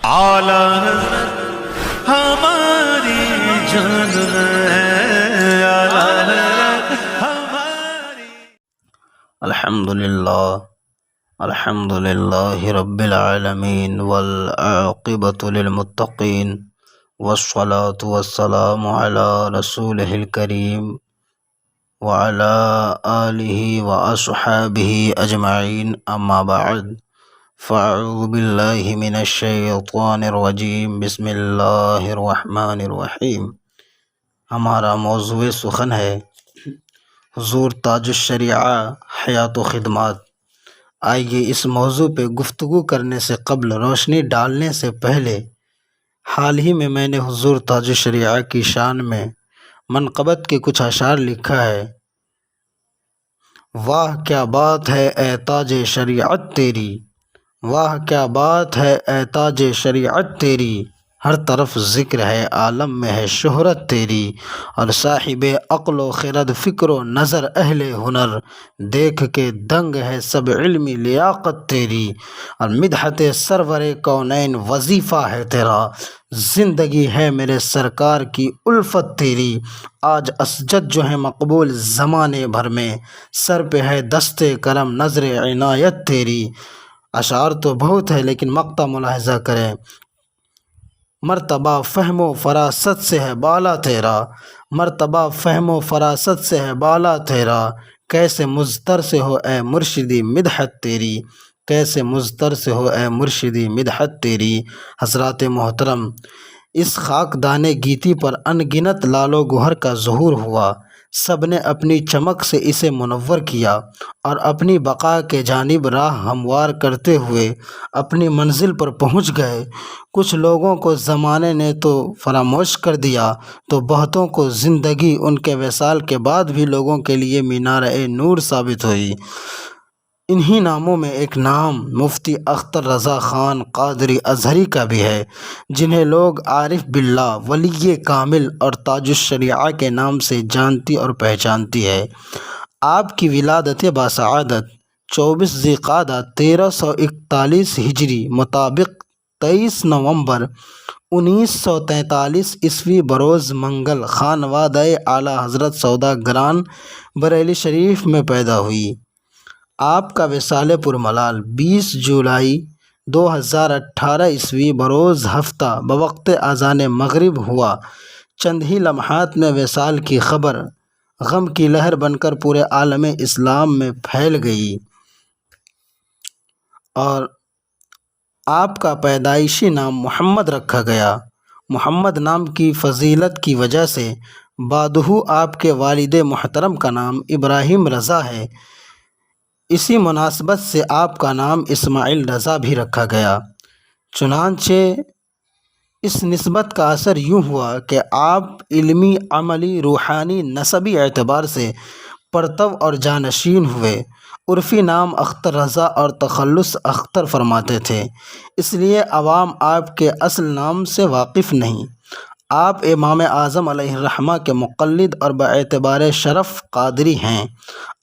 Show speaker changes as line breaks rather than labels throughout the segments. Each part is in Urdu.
اعلی حضرت ہماری جان ہے، اعلی حضرت ہماری۔
الحمد للہ رب العالمین والعاقبۃ للمتقین والصلاة والسلام علی رسولہ الکریم وعلی آلہ واصحابہ اجمعین، اما بعد فاعوذ باللہ من الشیطان الرجیم، بسم اللہ الرحمن الرحیم۔ ہمارا موضوع سخن ہے حضور تاج الشریعہ حیات و خدمات۔ آئیے اس موضوع پہ گفتگو کرنے سے قبل، روشنی ڈالنے سے پہلے، حال ہی میں نے حضور تاج الشریعہ کی شان میں منقبت کے کچھ اشعار لکھا ہے۔ واہ کیا بات ہے اے تاج شریعت تیری، واہ کیا بات ہے اے تاج شریعت تیری، ہر طرف ذکر ہے عالم میں ہے شہرت تیری، اور صاحب عقل و خرد فکر و نظر اہل ہنر، دیکھ کے دنگ ہے سب علمی لیاقت تیری، اور مدحت سرور کونین وظیفہ ہے تیرا، زندگی ہے میرے سرکار کی الفت تیری، آج اسجد جو ہے مقبول زمانے بھر میں، سر پہ ہے دست کرم نظر عنایت تیری۔ اشعار تو بہت ہے لیکن مقطع ملاحظہ کریں۔ مرتبہ فہم و فراست سے ہے بالا تیرا، مرتبہ فہم و فراست سے ہے بالا تیرا، کیسے مضطر سے ہو اے مرشدی مدحت تیری، کیسے مضطر سے ہو اے مرشدی مدحت تیری۔ حضرات محترم، اس خاک دانے گیتی پر ان گنت لال و گہر کا ظہور ہوا، سب نے اپنی چمک سے اسے منور کیا، اور اپنی بقا کے جانب راہ ہموار کرتے ہوئے اپنی منزل پر پہنچ گئے۔ کچھ لوگوں کو زمانے نے تو فراموش کر دیا، تو بہتوں کو زندگی ان کے وصال کے بعد بھی لوگوں کے لیے مینارہ نور ثابت ہوئی۔ انہی ناموں میں ایک نام مفتی اختر رضا خان قادری ازہری کا بھی ہے، جنہیں لوگ عارف باللہ، ولی کامل اور تاج الشریعہ کے نام سے جانتی اور پہچانتی ہے۔ آپ کی ولادت باسعادت 24 ذی القعدہ 1341 ہجری مطابق 23 نومبر 1943 عیسوی بروز منگل خانوادہ اعلیٰ حضرت سودا گران بریلی شریف میں پیدا ہوئی۔ آپ کا وصال پرملال 20 جولائی 2018 عیسوی بروز ہفتہ بوقت اذان مغرب ہوا۔ چند ہی لمحات میں وصال کی خبر غم کی لہر بن کر پورے عالم اسلام میں پھیل گئی، اور آپ کا پیدائشی نام محمد رکھا گیا۔ محمد نام کی فضیلت کی وجہ سے بعدہ آپ کے والد محترم کا نام ابراہیم رضا ہے، اسی مناسبت سے آپ کا نام اسماعیل رضا بھی رکھا گیا۔ چنانچہ اس نسبت کا اثر یوں ہوا کہ آپ علمی، عملی، روحانی، نسبی اعتبار سے پرتو اور جانشین ہوئے۔ عرفی نام اختر رضا اور تخلص اختر فرماتے تھے، اس لیے عوام آپ کے اصل نام سے واقف نہیں۔ آپ امام اعظم علیہ الرحمہ کے مقلد اور باعتبار شرف قادری ہیں۔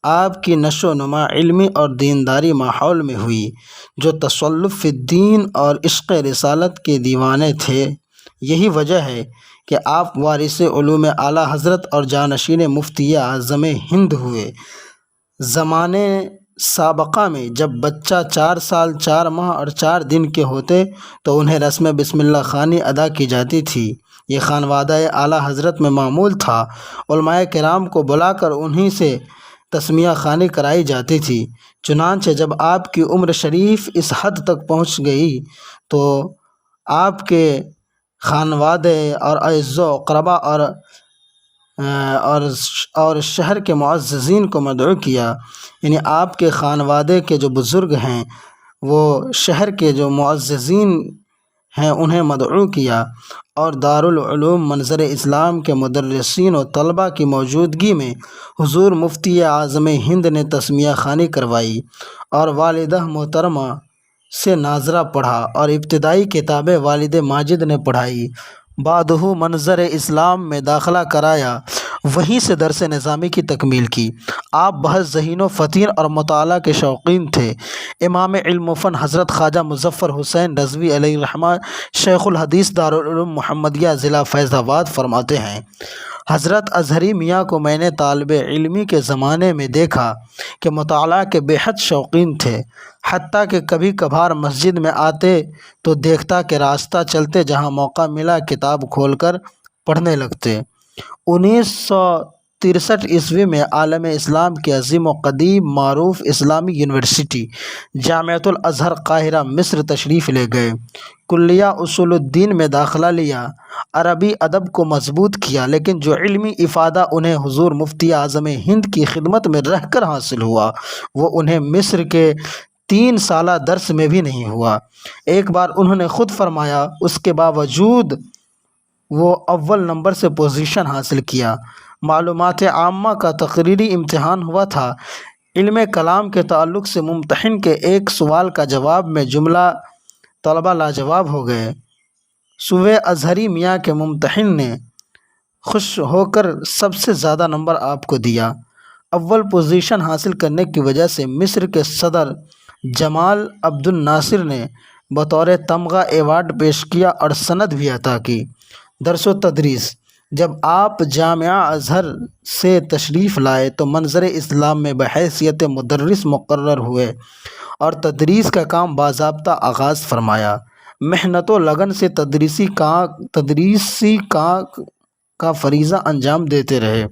آپ کی نشو و نما علمی اور دینداری ماحول میں ہوئی، جو تصوف فی الدین اور عشق رسالت کے دیوانے تھے۔ یہی وجہ ہے کہ آپ وارث علوم اعلیٰ حضرت اور جانشین مفتی اعظم ہند ہوئے۔ زمانے سابقہ میں جب بچہ 4 سال 4 ماہ اور 4 دن کے ہوتے تو انہیں رسم بسم اللہ خوانی ادا کی جاتی تھی۔ یہ خانوادہ اعلیٰ حضرت میں معمول تھا۔ علماء کرام کو بلا کر انہی سے تسمیہ خوانی کرائی جاتی تھی۔ چنانچہ جب آپ کی عمر شریف اس حد تک پہنچ گئی تو آپ کے خانوادے اور اعزاء و اقربا اور شہر کے معززین کو مدعو کیا، یعنی آپ کے خانوادے کے جو بزرگ ہیں وہ شہر کے جو معززین ہیں انہیں مدعو کیا، اور دارالعلوم منظر اسلام کے مدرسین و طلباء کی موجودگی میں حضور مفتی اعظم ہند نے تسمیہ خوانی کروائی، اور والدہ محترمہ سے ناظرہ پڑھا، اور ابتدائی کتابیں والد ماجد نے پڑھائی۔ بعدہ منظر اسلام میں داخلہ کرایا وہیں سے درس نظامی کی تکمیل کی۔ آپ بہت ذہین و فطن اور مطالعہ کے شوقین تھے۔ امام علم و فن حضرت خواجہ مظفر حسین رضوی علیہ الرحمہ شیخ الحدیث دارالعلوم محمدیہ ضلع فیض آباد فرماتے ہیں، حضرت اظہری میاں کو میں نے طالب علمی کے زمانے میں دیکھا کہ مطالعہ کے بے حد شوقین تھے، حتیٰ کہ کبھی کبھار مسجد میں آتے تو دیکھتا کہ راستہ چلتے جہاں موقع ملا کتاب کھول کر پڑھنے لگتے۔ 1963 میں عالم اسلام کی عظیم و قدیم معروف اسلامی یونیورسٹی جامعۃ الازہر قاہرہ مصر تشریف لے گئے۔ کلیہ اصول الدین میں داخلہ لیا، عربی ادب کو مضبوط کیا، لیکن جو علمی افادہ انہیں حضور مفتی اعظم ہند کی خدمت میں رہ کر حاصل ہوا وہ انہیں مصر کے 3 سالہ درس میں بھی نہیں ہوا۔ ایک بار انہوں نے خود فرمایا اس کے باوجود وہ اول نمبر سے پوزیشن حاصل کیا۔ معلومات عامہ کا تقریری امتحان ہوا تھا۔ علم کلام کے تعلق سے ممتحن کے ایک سوال کا جواب میں جملہ طلبہ لاجواب ہو گئے۔ صوبے اظہری میاں کے ممتحن نے خوش ہو کر سب سے زیادہ نمبر آپ کو دیا۔ اول پوزیشن حاصل کرنے کی وجہ سے مصر کے صدر جمال عبد الناصر نے بطور تمغہ ایوارڈ پیش کیا اور سند بھی عطا کی۔ درس و تدریس: جب آپ جامعہ ازہر سے تشریف لائے تو منظر اسلام میں بحیثیت مدرس مقرر ہوئے اور تدریس کا کام باضابطہ آغاز فرمایا۔ محنت و لگن سے تدریسی کا فریضہ انجام دیتے رہے،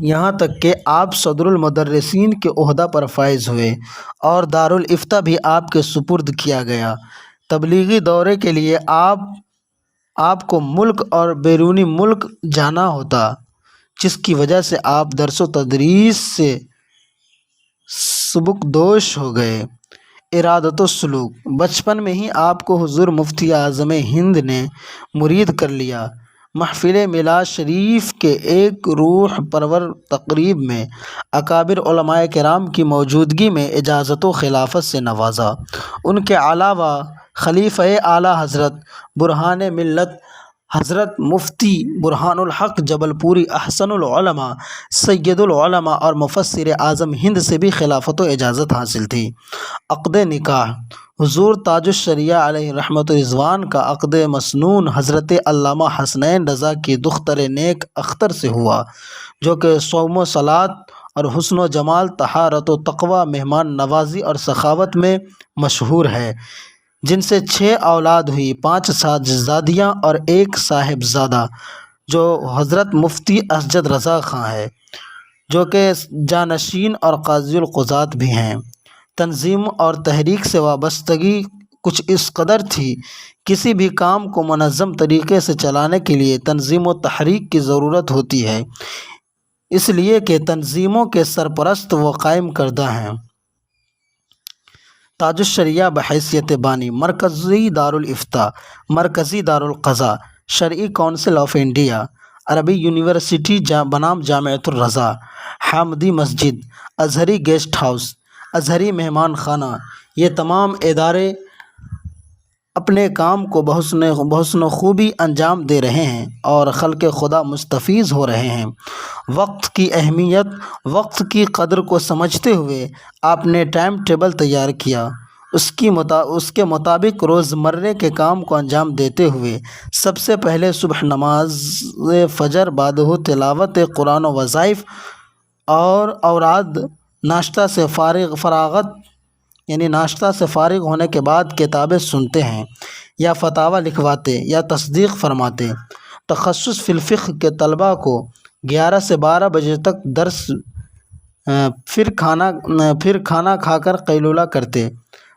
یہاں تک کہ آپ صدر المدرسین کے عہدہ پر فائز ہوئے اور دارالافتاء بھی آپ کے سپرد کیا گیا۔ تبلیغی دورے کے لیے آپ کو ملک اور بیرونی ملک جانا ہوتا، جس کی وجہ سے آپ درس و تدریس سے سبکدوش ہو گئے۔ ارادت و سلوک: بچپن میں ہی آپ کو حضور مفتی اعظم ہند نے مرید کر لیا۔ محفل میلاد شریف کے ایک روح پرور تقریب میں اکابر علماء کرام کی موجودگی میں اجازت و خلافت سے نوازا۔ ان کے علاوہ خلیفہ اعلیٰ حضرت برہان ملت حضرت مفتی برہان الحق جبل پوری احسن العلماء سید العلماء اور مفسر اعظم ہند سے بھی خلافت و اجازت حاصل تھی۔ عقد نکاح: حضور تاج الشریعہ علیہ رحمت رضوان کا عقد مسنون حضرت علامہ حسنین رضا کی دختر نیک اختر سے ہوا، جو کہ صوم و صلات اور حسن و جمال، طہارت و تقوی، مہمان نوازی اور سخاوت میں مشہور ہے، جن سے 6 اولاد ہوئی، 5 صاحبزادیاں اور 1 صاحبزادہ، جو حضرت مفتی اسجد رضا خاں ہے، جو کہ جانشین اور قاضی القضات بھی ہیں۔ تنظیم اور تحریک سے وابستگی کچھ اس قدر تھی، کسی بھی کام کو منظم طریقے سے چلانے کے لیے تنظیم و تحریک کی ضرورت ہوتی ہے، اس لیے کہ تنظیموں کے سرپرست وہ قائم کردہ ہیں۔ تاج الشریعہ بحیثیت بانی: مرکزی دارالافتاء، مرکزی دارالقضاء، شرعی کونسل آف انڈیا، عربی یونیورسٹی بنام جامعۃ الرضا، حامدی مسجد، ازہری گیسٹ ہاؤس، ازہری مہمان خانہ، یہ تمام ادارے اپنے کام کو بحسن خوبی انجام دے رہے ہیں اور خلق خدا مستفیض ہو رہے ہیں۔ وقت کی اہمیت، وقت کی قدر کو سمجھتے ہوئے آپ نے ٹائم ٹیبل تیار کیا، اس کے مطابق روزمرہ کے کام کو انجام دیتے ہوئے سب سے پہلے صبح نماز فجر، بعد تلاوت قرآن و وظائف اور اوراد، ناشتہ سے فارغ ہونے کے بعد کتابیں سنتے ہیں یا فتاویٰ لکھواتے یا تصدیق فرماتے۔ تخصص فی الفقہ کے طلباء کو 11 سے 12 بجے تک درس، پھر کھانا کھا کر قیلولہ کرتے،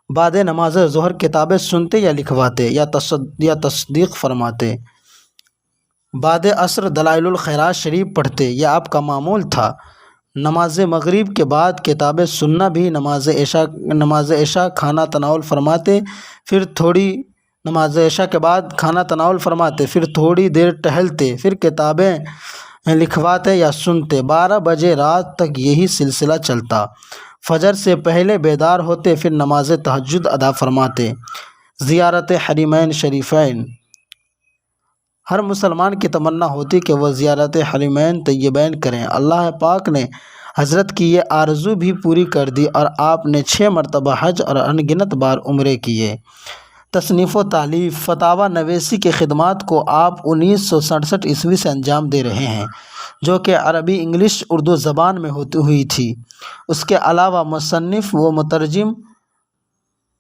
بعد نماز ظہر کتابیں سنتے یا لکھواتے یا تصدیق فرماتے، بعد عصر دلائل الخیرات شریف پڑھتے، یہ آپ کا معمول تھا۔ نماز مغرب کے بعد کتابیں سننا بھی، نماز عشاء کھانا تناول فرماتے، نماز عشاء کے بعد کھانا تناول فرماتے، پھر تھوڑی دیر ٹہلتے، پھر کتابیں لکھواتے یا سنتے، 12 بجے رات تک یہی سلسلہ چلتا۔ فجر سے پہلے بیدار ہوتے، پھر نماز تہجد ادا فرماتے، زیارت حرمین شریفین ہر مسلمان کی تمنا ہوتی کہ وہ زیارت حرمین طیبین کریں۔ اللہ پاک نے حضرت کی یہ آرزو بھی پوری کر دی اور آپ نے 6 مرتبہ حج اور انگنت بار عمرے کیے۔ تصنیف و تالیف، فتاوی نویسی کی خدمات کو آپ 1967 عیسوی سے انجام دے رہے ہیں، جو کہ عربی، انگلش، اردو زبان میں ہوئی تھی۔ اس کے علاوہ مصنف و مترجم،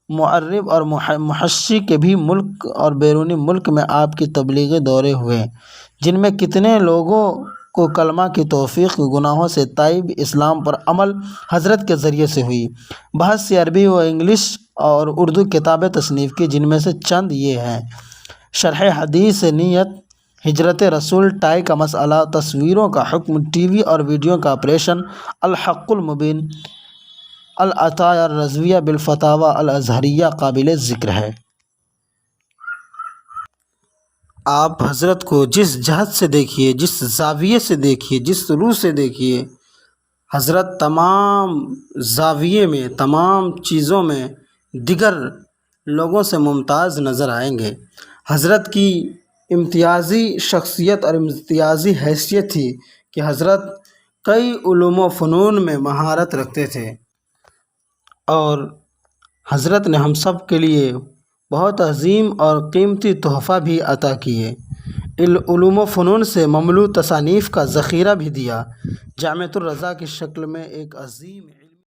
مؤرخ اور محشی کے بھی ملک اور بیرون ملک میں آپ کی تبلیغی دورے ہوئے، جن میں کتنے لوگوں کو کلمہ کی توفیق، گناہوں سے تائب، اسلام پر عمل حضرت کے ذریعے سے ہوئی۔ بہت سی عربی و انگلش اور اردو کتابیں تصنیف کی، جن میں سے چند یہ ہیں: شرح حدیث نیت، ہجرت رسول، ٹائی کا مسئلہ، تصویروں کا حکم، ٹی وی اور ویڈیو کا آپریشن، الحق المبین، العطایہ الرضویہ بالفتاوی الازہریہ قابل ذکر ہے۔ آپ حضرت کو جس جہت سے دیکھیے، جس زاویے سے دیکھیے، جس روح سے دیکھیے، حضرت تمام زاویے میں، تمام چیزوں میں دیگر لوگوں سے ممتاز نظر آئیں گے۔ حضرت کی امتیازی شخصیت اور امتیازی حیثیت تھی کہ حضرت کئی علوم و فنون میں مہارت رکھتے تھے، اور حضرت نے ہم سب کے لیے بہت عظیم اور قیمتی تحفہ بھی عطا کیے۔ علوم و فنون سے مملو تصانیف کا ذخیرہ بھی دیا۔ جامعۃ الرضا کی شکل میں ایک عظیم